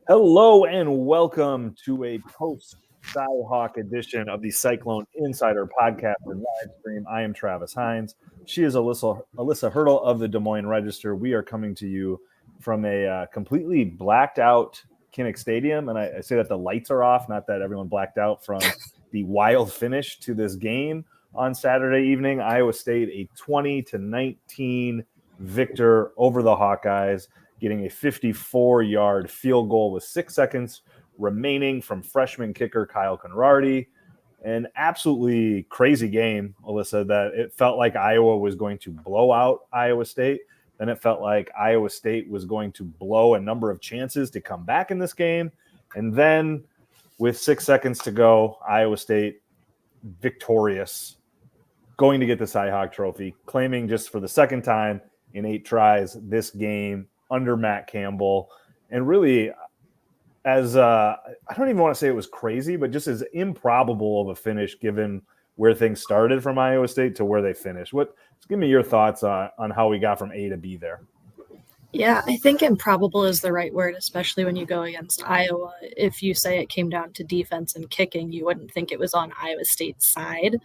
Hello and welcome to a post Cyhawk edition of the Cyclone Insider podcast and live stream. I am Travis Hines. She is Alyssa Hertel of the Des Moines Register. We are coming to you from a completely blacked out Kinnick Stadium, and I say that the lights are off, not that everyone blacked out from the wild finish to this game on Saturday evening. Iowa State a 20-19 victor over the Hawkeyes, getting a 54-yard field goal with 6 seconds remaining from freshman kicker Kyle Conrarty. An absolutely crazy game, Alyssa, that it felt like Iowa was going to blow out Iowa State. Then it felt like Iowa State was going to blow a number of chances to come back in this game. And then with 6 seconds to go, Iowa State victorious, going to get the Cyhawk trophy, claiming just for the second time in 8 tries this game under Matt Campbell. And really, as I don't even want to say it was crazy, but just as improbable of a finish given where things started from Iowa State to where they finished. Give me your thoughts on how we got from A to B there. Yeah, I think improbable is the right word, especially when you go against Iowa. If you say it came down to defense and kicking, you wouldn't think it was on Iowa State's side.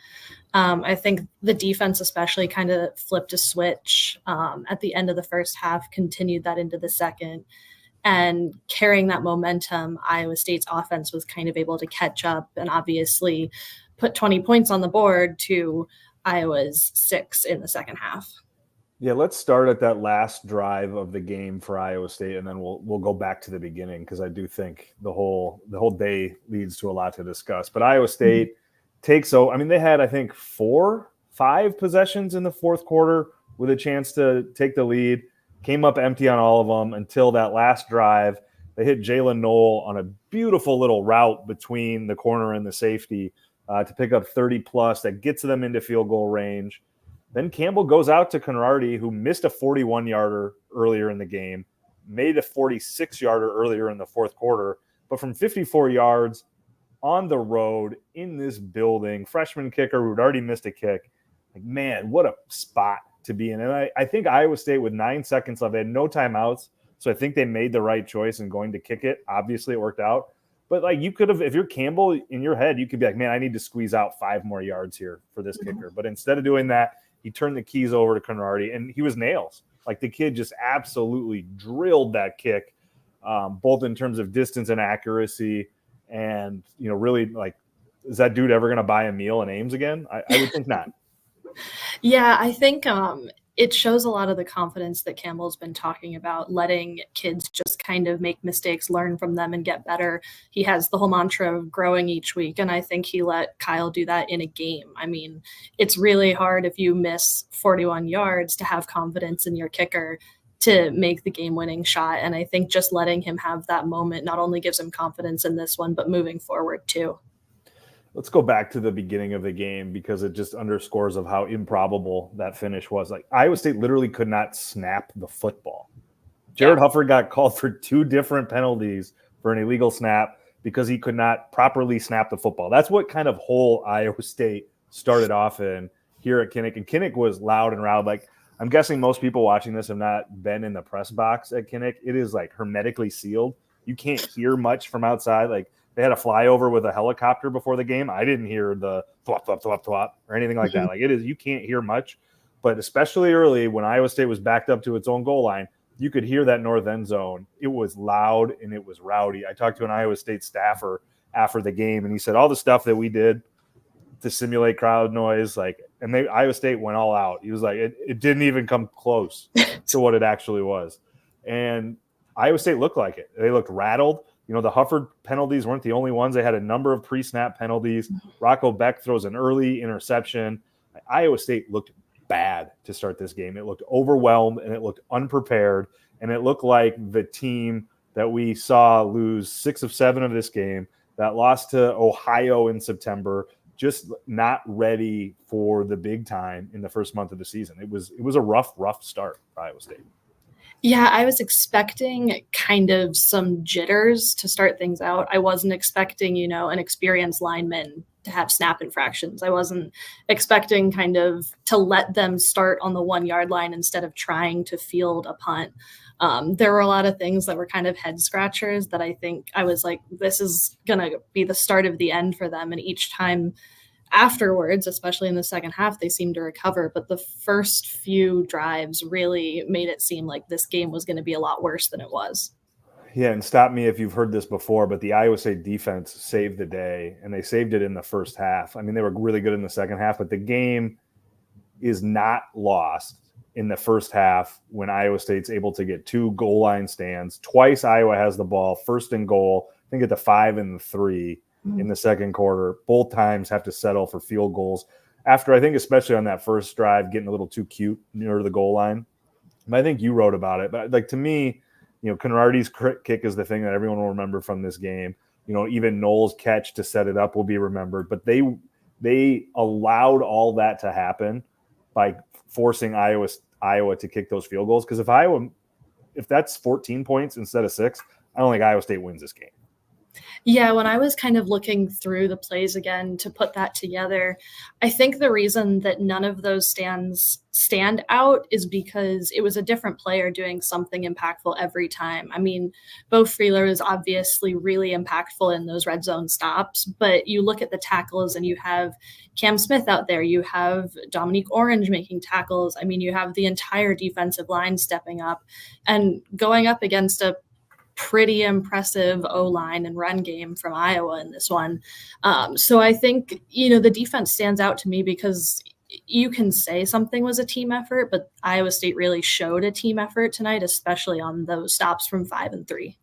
I think the defense especially kind of flipped a switch at the end of the first half, continued that into the second, and carrying that momentum, Iowa State's offense was kind of able to catch up and obviously put 20 points on the board to Iowa's 6 in the second half. Yeah, let's start at that last drive of the game for Iowa State, and then we'll go back to the beginning because I do think the whole day leads to a lot to discuss. But Iowa State takes they had I think 4-5 possessions in the fourth quarter with a chance to take the lead. Came up empty on all of them until that last drive. They hit Jalen Knoll on a beautiful little route between the corner and the safety to pick up 30 plus that gets them into field goal range. Then Campbell goes out to Conrarty, who missed a 41-yarder earlier in the game, made a 46-yarder earlier in the fourth quarter, but from 54 yards on the road in this building, freshman kicker who'd already missed a kick. Like, man, what a spot to be in. And I think Iowa State with 9 seconds left, they had no timeouts, so I think they made the right choice in going to kick it. Obviously, it worked out. But like you could have, if you're Campbell in your head, you could be like, man, I need to squeeze out 5 more yards here for this kicker. But instead of doing that, he turned the keys over to Conrarty, and he was nails. Like the kid just absolutely drilled that kick, both in terms of distance and accuracy. And, really, like, is that dude ever going to buy a meal in Ames again? I would think not. Yeah, I think it shows a lot of the confidence that Campbell's been talking about, letting kids just kind of make mistakes, learn from them, and get better. He has the whole mantra of growing each week, and I think he let Kyle do that in a game. I mean, it's really hard if you miss 41 yards to have confidence in your kicker to make the game-winning shot, and I think just letting him have that moment not only gives him confidence in this one, but moving forward too. Let's go back to the beginning of the game because it just underscores of how improbable that finish was. Like Iowa State literally could not snap the football. Jared Hufford got called for 2 different penalties for an illegal snap because he could not properly snap the football. That's what kind of hole Iowa State started off in here at Kinnick. And Kinnick was loud and loud. Like, I'm guessing most people watching this have not been in the press box at Kinnick. It is like hermetically sealed. You can't hear much from outside. Like, they had a flyover with a helicopter before the game. I didn't hear the thwop, thwop, thwop, thwop or anything like that. Like, it is, you can't hear much. But especially early when Iowa State was backed up to its own goal line, you could hear that north end zone. It was loud and it was rowdy. I talked to an Iowa State staffer after the game, and he said all the stuff that we did to simulate crowd noise, and Iowa State went all out. He was like, it didn't even come close to what it actually was. And Iowa State looked like it. They looked rattled. The Hufford penalties weren't the only ones. They had a number of pre-snap penalties. Rocco Beck throws an early interception. Iowa State looked bad to start this game. It looked overwhelmed, and it looked unprepared, and it looked like the team that we saw lose 6 of 7 of this game, that lost to Ohio in September, just not ready for the big time in the first month of the season. It was a rough start for Iowa State. Yeah, I was expecting kind of some jitters to start things out. I wasn't expecting, an experienced lineman to have snap infractions. I wasn't expecting kind of to let them start on the 1 yard line instead of trying to field a punt. There were a lot of things that were kind of head scratchers that I think I was like, this is going to be the start of the end for them. And each time afterwards, especially in the second half, they seemed to recover. But the first few drives really made it seem like this game was going to be a lot worse than it was. Yeah, and stop me if you've heard this before, but the Iowa State defense saved the day, and they saved it in the first half. I mean, they were really good in the second half, but the game is not lost in the first half when Iowa State's able to get 2 goal line stands. Twice Iowa has the ball, first and goal, I think at the 5 and the 3 in the second quarter. Both times have to settle for field goals. After, I think, especially on that first drive, getting a little too cute near the goal line. And I think you wrote about it, but like to me, Conradi's kick is the thing that everyone will remember from this game. Even Knowles' catch to set it up will be remembered. But they allowed all that to happen by forcing Iowa to kick those field goals. Because if that's 14 points instead of 6, I don't think Iowa State wins this game. Yeah, when I was kind of looking through the plays again to put that together, I think the reason that none of those stand out is because it was a different player doing something impactful every time. I mean, Bo Freeler is obviously really impactful in those red zone stops, but you look at the tackles and you have Cam Smith out there, you have Dominique Orange making tackles. I mean, you have the entire defensive line stepping up and going up against a pretty impressive O-line and run game from Iowa in this one. So I think, the defense stands out to me because you can say something was a team effort, but Iowa State really showed a team effort tonight, especially on those stops from 5 and 3.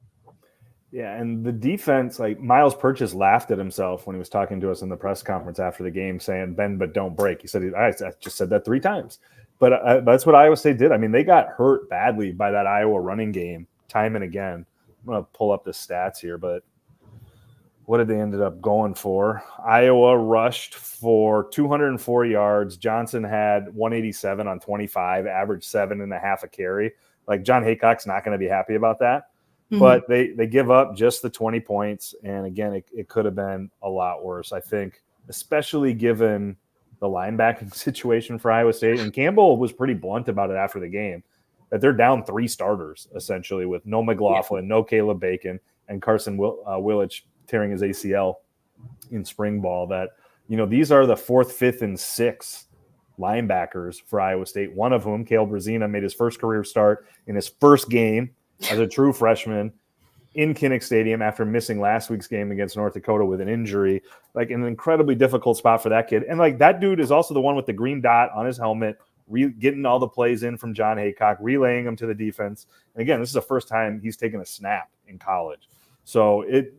Yeah, and the defense, like Miles Purchase laughed at himself when he was talking to us in the press conference after the game saying, bend but don't break. He said, I just said that 3 times. But that's what Iowa State did. I mean, they got hurt badly by that Iowa running game time and again. I'm going to pull up the stats here, but what did they ended up going for? Iowa rushed for 204 yards. Johnson had 187 on 25, averaged 7.5 a carry. Like John Haycock's not going to be happy about that, but they give up just the 20 points. And again, it could have been a lot worse, I think, especially given the linebacking situation for Iowa State. And Campbell was pretty blunt about it after the game, that they're down 3 starters, essentially, with no McLaughlin, no Caleb Bacon, and Carson Willich tearing his ACL in spring ball. That, these are the 4th, 5th, and 6th linebackers for Iowa State, one of whom, Cale Brazina, made his first career start in his first game as a true freshman in Kinnick Stadium after missing last week's game against North Dakota with an injury. Like, an incredibly difficult spot for that kid. And, like, that dude is also the one with the green dot on his helmet, getting all the plays in from John Haycock, relaying them to the defense. And again, this is the first time he's taken a snap in college. So it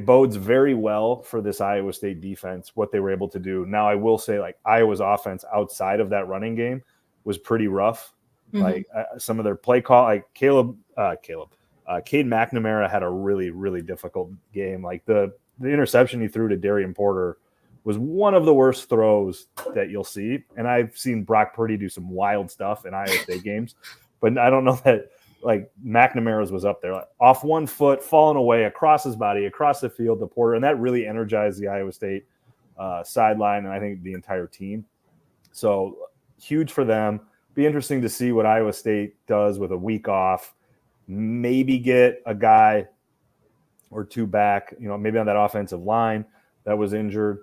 bodes very well for this Iowa State defense, what they were able to do. Now, I will say, like, Iowa's offense outside of that running game was pretty rough. Like some of their play call, like Cade McNamara had a really, really difficult game. Like the interception he threw to Darian Porter was one of the worst throws that you'll see. And I've seen Brock Purdy do some wild stuff in Iowa State games, but I don't know that, like, McNamara's was up there, like, off one foot, falling away across his body, across the field to Porter. And that really energized the Iowa State sideline, and I think the entire team. So huge for them. Be interesting to see what Iowa State does with a week off. Maybe get a guy or 2 back, maybe on that offensive line that was injured.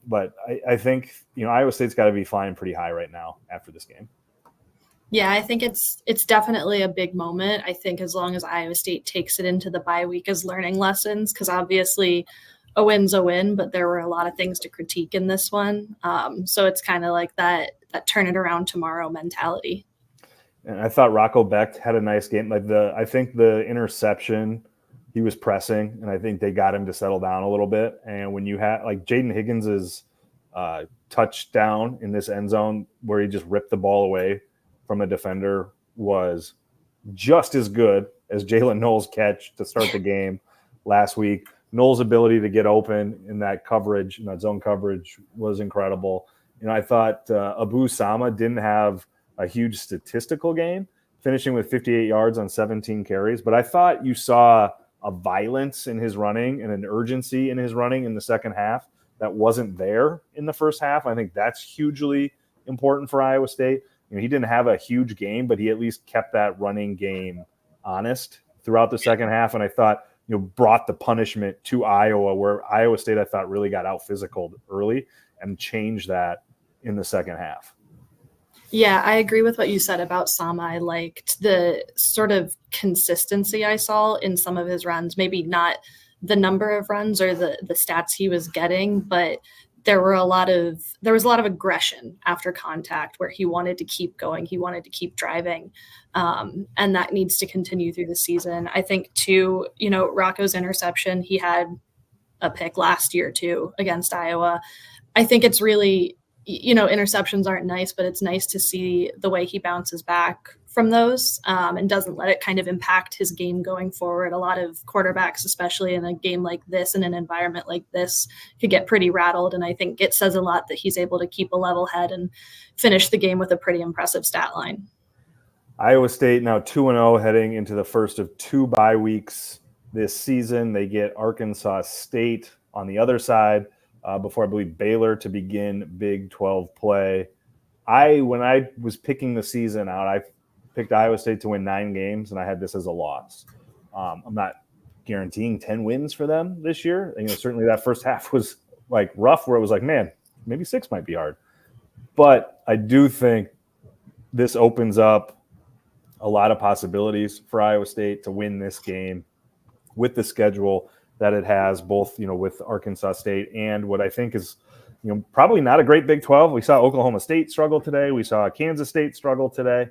But I think, Iowa State's got to be flying pretty high right now after this game. Yeah, I think it's definitely a big moment. I think as long as Iowa State takes it into the bye week as learning lessons, because obviously a win's a win, but there were a lot of things to critique in this one. So it's kind of like that turn it around tomorrow mentality. And I thought Rocco Becht had a nice game. Like I think the interception, he was pressing, and I think they got him to settle down a little bit. And when you had, like, Jaden Higgins's touchdown in this end zone where he just ripped the ball away from a defender was just as good as Jalen Knowles' catch to start the game last week. Knowles' ability to get open in that coverage, in that zone coverage, was incredible. I thought Abu Sama didn't have a huge statistical game, finishing with 58 yards on 17 carries, but I thought you saw a violence in his running and an urgency in his running in the second half that wasn't there in the first half. I think that's hugely important for Iowa State. He didn't have a huge game, but he at least kept that running game honest throughout the second half. And I thought, brought the punishment to Iowa, where Iowa State, I thought, really got out physicaled early and changed that in the second half. Yeah, I agree with what you said about Sama. I liked the sort of consistency I saw in some of his runs, maybe not the number of runs or the stats he was getting, but there was a lot of aggression after contact where he wanted to keep going. He wanted to keep driving. And that needs to continue through the season. I think too, Rocco's interception, he had a pick last year too against Iowa. I think it's really, interceptions aren't nice, but it's nice to see the way he bounces back from those and doesn't let it kind of impact his game going forward. A lot of quarterbacks, especially in a game like this, in an environment like this, could get pretty rattled. And I think it says a lot that he's able to keep a level head and finish the game with a pretty impressive stat line. Iowa State now 2-0 heading into the first of 2 bye weeks this season. They get Arkansas State on the other side before I believe Baylor to begin Big 12 play. When I was picking the season out, I picked Iowa State to win 9 games, and I had this as a loss. I'm not guaranteeing 10 wins for them this year. Certainly that first half was like rough, where it was like, man, maybe 6 might be hard. But I do think this opens up a lot of possibilities for Iowa State to win this game with the schedule that it has, both with Arkansas State and what I think is probably not a great Big 12. We saw Oklahoma State struggle today. We saw Kansas State struggle today.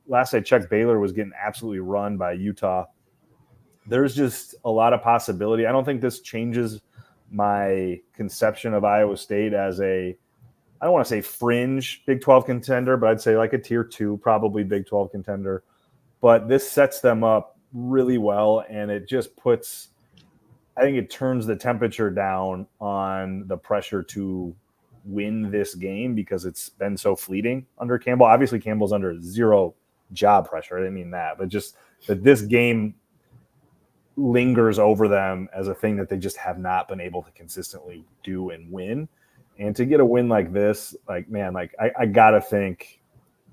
Last I checked, Baylor was getting absolutely run by Utah. There's just a lot of possibility. I don't think this changes my conception of Iowa State as I don't want to say fringe Big 12 contender, but I'd say like a tier 2, probably Big 12 contender. But this sets them up really well, and it just I think it turns the temperature down on the pressure to win this game because it's been so fleeting under Campbell. Obviously, Campbell's under zero job pressure. I didn't mean that, but just that this game lingers over them as a thing that they just have not been able to consistently do and win. And to get a win like this, I got to think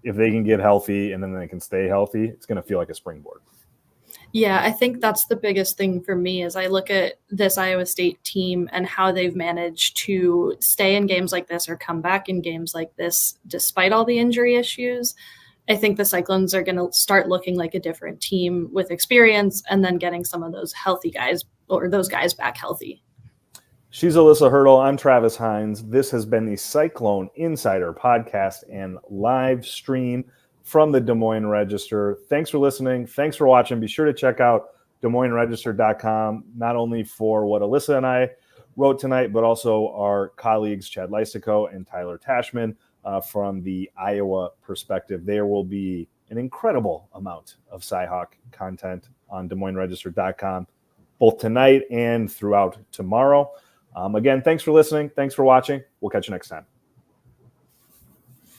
if they can get healthy and then they can stay healthy, it's going to feel like a springboard. Yeah, I think that's the biggest thing for me as I look at this Iowa State team and how they've managed to stay in games like this or come back in games like this despite all the injury issues. I think the Cyclones are going to start looking like a different team with experience and then getting some of those healthy guys or those guys back healthy. She's Alyssa Hertel. I'm Travis Hines. This has been the Cyclone Insider podcast and live stream from the Des Moines Register. Thanks for listening. Thanks for watching. Be sure to check out DesMoinesRegister.com, not only for what Alyssa and I wrote tonight, but also our colleagues Chad Lysico and Tyler Tashman from the Iowa perspective. There will be an incredible amount of Cyhawk content on DesMoinesRegister.com, both tonight and throughout tomorrow. Again, thanks for listening. Thanks for watching. We'll catch you next time.